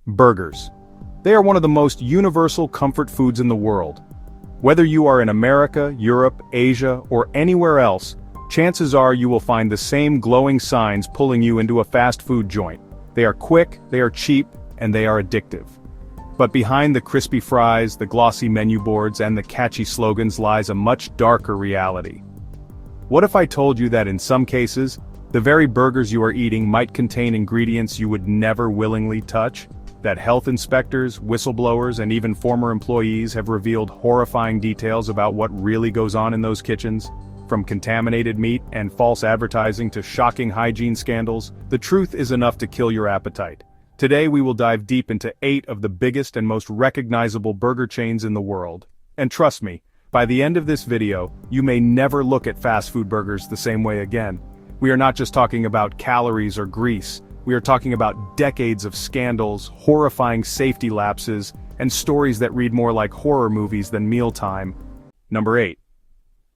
Burgers. They are one of the most universal comfort foods in the world. Whether you are in America, Europe, Asia, or anywhere else, chances are you will find the same glowing signs pulling you into a fast food joint. They are quick, they are cheap, and they are addictive. But behind the crispy fries, the glossy menu boards, and the catchy slogans lies a much darker reality. What if I told you that in some cases, the very burgers you are eating might contain ingredients you would never willingly touch? That health inspectors, whistleblowers, and even former employees have revealed horrifying details about what really goes on in those kitchens? From contaminated meat and false advertising to shocking hygiene scandals, the truth is enough to kill your appetite. Today we will dive deep into 8 of the biggest and most recognizable burger chains in the world. And trust me, by the end of this video, you may never look at fast food burgers the same way again. We are not just talking about calories or grease. We are talking about decades of scandals, horrifying safety lapses, and stories that read more like horror movies than mealtime. Number 8.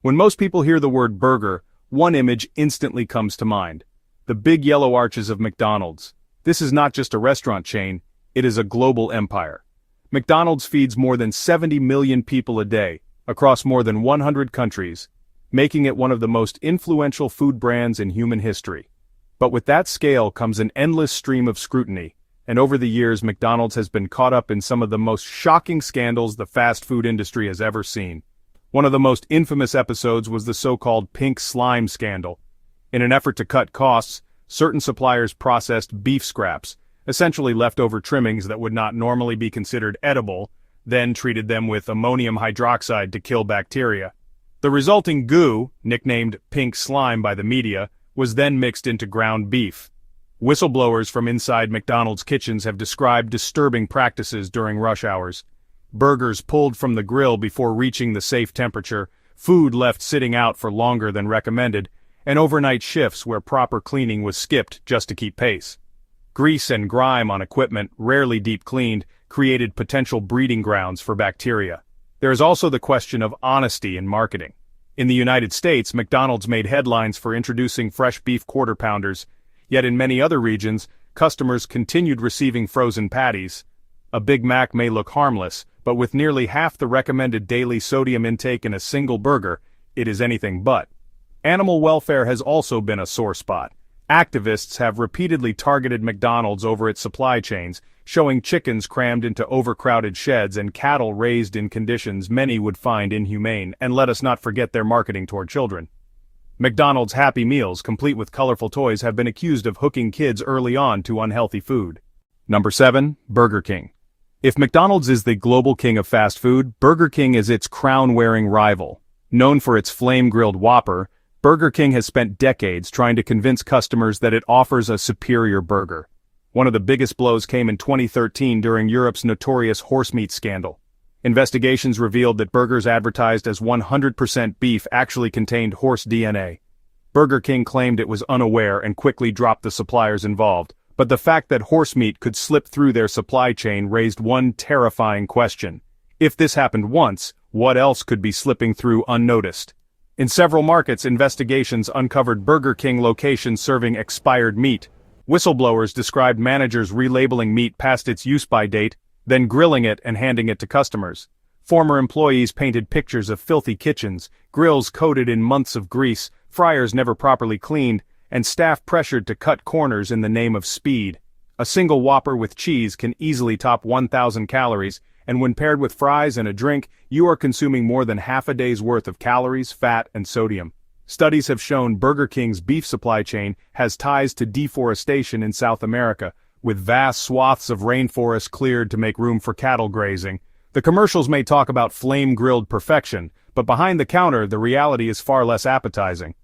When most people hear the word burger, one image instantly comes to mind. The big yellow arches of McDonald's. This is not just a restaurant chain, it is a global empire. McDonald's feeds more than 70 million people a day, across more than 100 countries, making it one of the most influential food brands in human history. But with that scale comes an endless stream of scrutiny, and over the years McDonald's has been caught up in some of the most shocking scandals the fast food industry has ever seen. One of the most infamous episodes was the so-called pink slime scandal. In an effort to cut costs, certain suppliers processed beef scraps, essentially leftover trimmings that would not normally be considered edible, then treated them with ammonium hydroxide to kill bacteria. The resulting goo, nicknamed pink slime by the media, was then mixed into ground beef. Whistleblowers from inside McDonald's kitchens have described disturbing practices during rush hours. Burgers pulled from the grill before reaching the safe temperature, food left sitting out for longer than recommended, and overnight shifts where proper cleaning was skipped just to keep pace. Grease and grime on equipment, rarely deep cleaned, created potential breeding grounds for bacteria. There is also the question of honesty in marketing. In the United States, McDonald's made headlines for introducing fresh beef quarter pounders, yet in many other regions, customers continued receiving frozen patties. A Big Mac may look harmless, but with nearly half the recommended daily sodium intake in a single burger, it is anything but. Animal welfare has also been a sore spot. Activists have repeatedly targeted McDonald's over its supply chains, showing chickens crammed into overcrowded sheds and cattle raised in conditions many would find inhumane, and let us not forget their marketing toward children. McDonald's Happy Meals, complete with colorful toys, have been accused of hooking kids early on to unhealthy food. Number 7. Burger King. If McDonald's is the global king of fast food, Burger King is its crown-wearing rival. Known for its flame-grilled Whopper, Burger King has spent decades trying to convince customers that it offers a superior burger. One of the biggest blows came in 2013 during Europe's notorious horse meat scandal. Investigations revealed that burgers advertised as 100% beef actually contained horse DNA. Burger King claimed it was unaware and quickly dropped the suppliers involved, but the fact that horse meat could slip through their supply chain raised one terrifying question. If this happened once, what else could be slipping through unnoticed? In several markets, investigations uncovered Burger King locations serving expired meat. Whistleblowers described managers relabeling meat past its use-by date, then grilling it and handing it to customers. Former employees painted pictures of filthy kitchens, grills coated in months of grease, fryers never properly cleaned, and staff pressured to cut corners in the name of speed. A single Whopper with cheese can easily top 1,000 calories, and when paired with fries and a drink, you are consuming more than half a day's worth of calories, fat, and sodium. Studies have shown Burger King's beef supply chain has ties to deforestation in South America, with vast swaths of rainforest cleared to make room for cattle grazing. The commercials may talk about flame-grilled perfection, but behind the counter the reality is far less appetizing.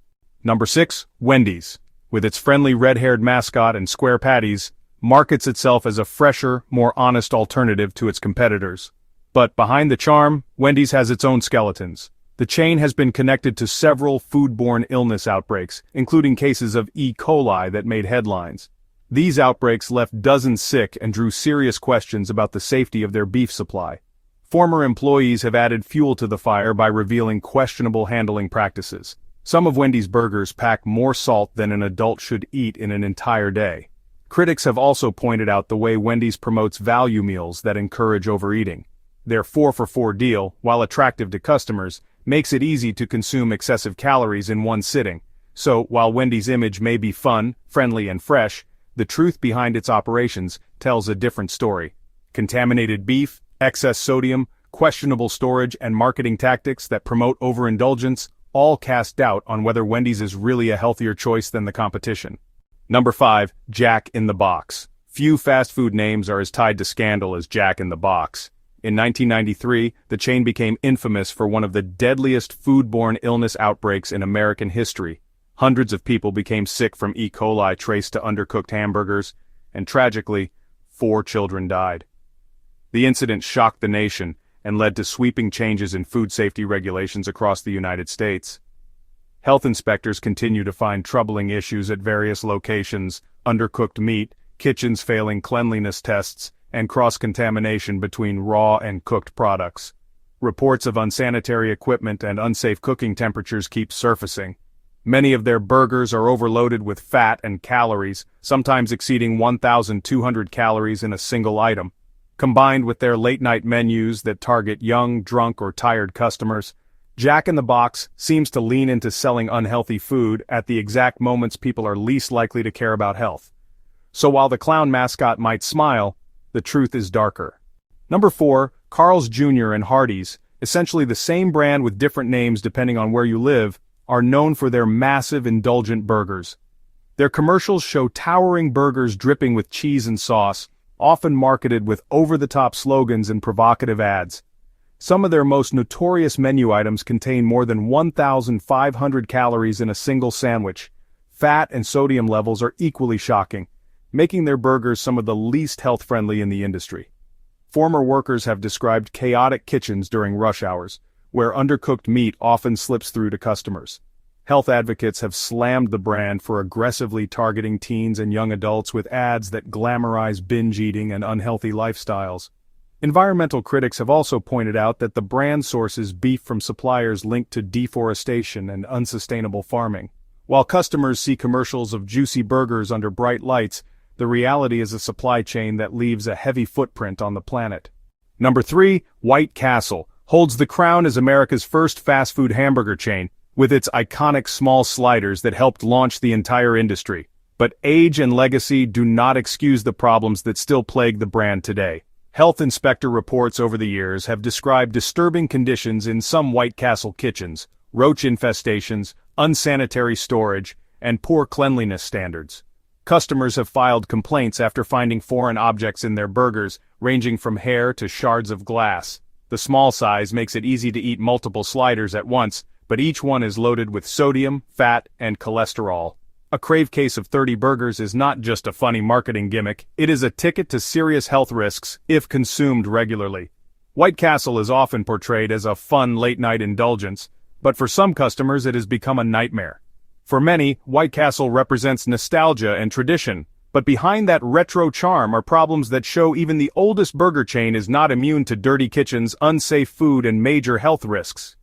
Number 6. Wendy's. With its friendly red-haired mascot and square patties, markets itself as a fresher, more honest alternative to its competitors. But behind the charm, Wendy's has its own skeletons. The chain has been connected to several foodborne illness outbreaks, including cases of E. coli that made headlines. These outbreaks left dozens sick and drew serious questions about the safety of their beef supply. Former employees have added fuel to the fire by revealing questionable handling practices. Some of Wendy's burgers pack more salt than an adult should eat in an entire day. Critics have also pointed out the way Wendy's promotes value meals that encourage overeating. Their 4-for-4 deal, while attractive to customers, makes it easy to consume excessive calories in one sitting. So, while Wendy's image may be fun, friendly, and fresh, the truth behind its operations tells a different story. Contaminated beef, excess sodium, questionable storage, and marketing tactics that promote overindulgence all cast doubt on whether Wendy's is really a healthier choice than the competition. Number 5. Jack in the Box. Few fast food names are as tied to scandal as Jack in the Box. In 1993, the chain became infamous for one of the deadliest foodborne illness outbreaks in American history. Hundreds of people became sick from E. coli traced to undercooked hamburgers, and tragically, 4 children died. The incident shocked the nation and led to sweeping changes in food safety regulations across the United States. Health inspectors continue to find troubling issues at various locations: undercooked meat, kitchens failing cleanliness tests, and cross-contamination between raw and cooked products. Reports of unsanitary equipment and unsafe cooking temperatures keep surfacing. Many of their burgers are overloaded with fat and calories, sometimes exceeding 1,200 calories in a single item. Combined with their late-night menus that target young, drunk, or tired customers, Jack in the Box seems to lean into selling unhealthy food at the exact moments people are least likely to care about health. So while the clown mascot might smile, the truth is darker. Number 4, Carl's Jr. and Hardee's, essentially the same brand with different names depending on where you live, are known for their massive indulgent burgers. Their commercials show towering burgers dripping with cheese and sauce, often marketed with over-the-top slogans and provocative ads. Some of their most notorious menu items contain more than 1,500 calories in a single sandwich. Fat and sodium levels are equally shocking, making their burgers some of the least health-friendly in the industry. Former workers have described chaotic kitchens during rush hours, where undercooked meat often slips through to customers. Health advocates have slammed the brand for aggressively targeting teens and young adults with ads that glamorize binge eating and unhealthy lifestyles. Environmental critics have also pointed out that the brand sources beef from suppliers linked to deforestation and unsustainable farming. While customers see commercials of juicy burgers under bright lights, the reality is a supply chain that leaves a heavy footprint on the planet. Number 3, White Castle, holds the crown as America's first fast food hamburger chain, with its iconic small sliders that helped launch the entire industry. But age and legacy do not excuse the problems that still plague the brand today. Health inspector reports over the years have described disturbing conditions in some White Castle kitchens: roach infestations, unsanitary storage, and poor cleanliness standards. Customers have filed complaints after finding foreign objects in their burgers, ranging from hair to shards of glass. The small size makes it easy to eat multiple sliders at once, but each one is loaded with sodium, fat, and cholesterol. A crave case of 30 burgers is not just a funny marketing gimmick, it is a ticket to serious health risks if consumed regularly. White Castle is often portrayed as a fun late-night indulgence, but for some customers it has become a nightmare. For many, White Castle represents nostalgia and tradition, but behind that retro charm are problems that show even the oldest burger chain is not immune to dirty kitchens, unsafe food, and major health risks.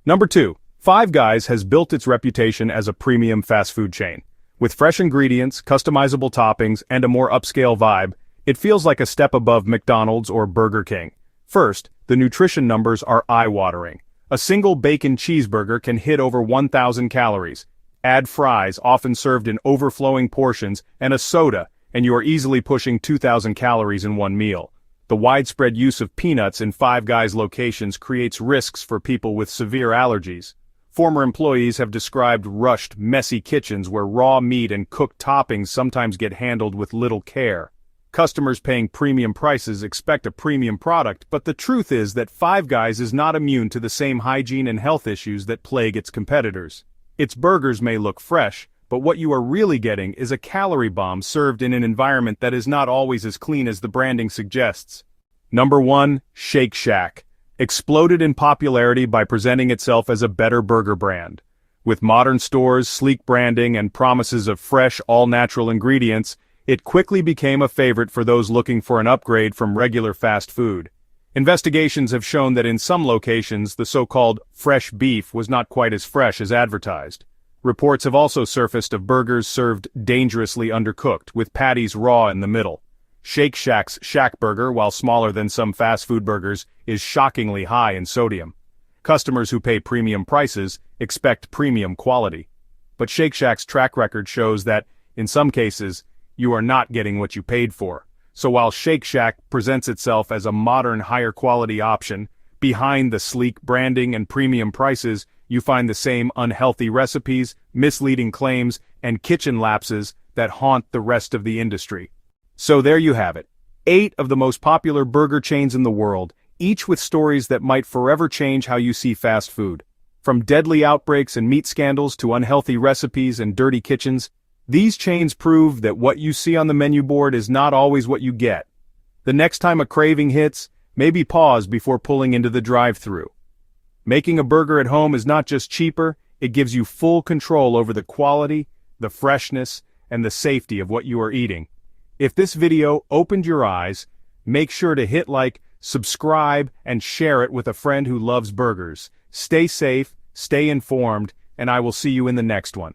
Number 2. Five Guys has built its reputation as a premium fast food chain. With fresh ingredients, customizable toppings, and a more upscale vibe, it feels like a step above McDonald's or Burger King. First, the nutrition numbers are eye-watering. A single bacon cheeseburger can hit over 1,000 calories. Add fries, often served in overflowing portions, and a soda, and you are easily pushing 2,000 calories in one meal. The widespread use of peanuts in Five Guys locations creates risks for people with severe allergies. Former employees have described rushed, messy kitchens where raw meat and cooked toppings sometimes get handled with little care. Customers paying premium prices expect a premium product, but the truth is that Five Guys is not immune to the same hygiene and health issues that plague its competitors. Its burgers may look fresh, but what you are really getting is a calorie bomb served in an environment that is not always as clean as the branding suggests. Number 1, Shake Shack. Exploded in popularity by presenting itself as a better burger brand. With modern stores, sleek branding, and promises of fresh, all-natural ingredients, it quickly became a favorite for those looking for an upgrade from regular fast food. Investigations have shown that in some locations the so-called fresh beef was not quite as fresh as advertised. Reports have also surfaced of burgers served dangerously undercooked, with patties raw in the middle. Shake Shack's Shack Burger, while smaller than some fast food burgers, is shockingly high in sodium. Customers who pay premium prices expect premium quality. But Shake Shack's track record shows that, in some cases, you are not getting what you paid for. So while Shake Shack presents itself as a modern, higher-quality option, behind the sleek branding and premium prices, you find the same unhealthy recipes, misleading claims, and kitchen lapses that haunt the rest of the industry. So there you have it. 8 of the most popular burger chains in the world, each with stories that might forever change how you see fast food. From deadly outbreaks and meat scandals to unhealthy recipes and dirty kitchens, these chains prove that what you see on the menu board is not always what you get. The next time a craving hits, maybe pause before pulling into the drive-thru. Making a burger at home is not just cheaper, it gives you full control over the quality, the freshness, and the safety of what you are eating. If this video opened your eyes, make sure to hit like, subscribe, and share it with a friend who loves burgers. Stay safe, stay informed, and I will see you in the next one.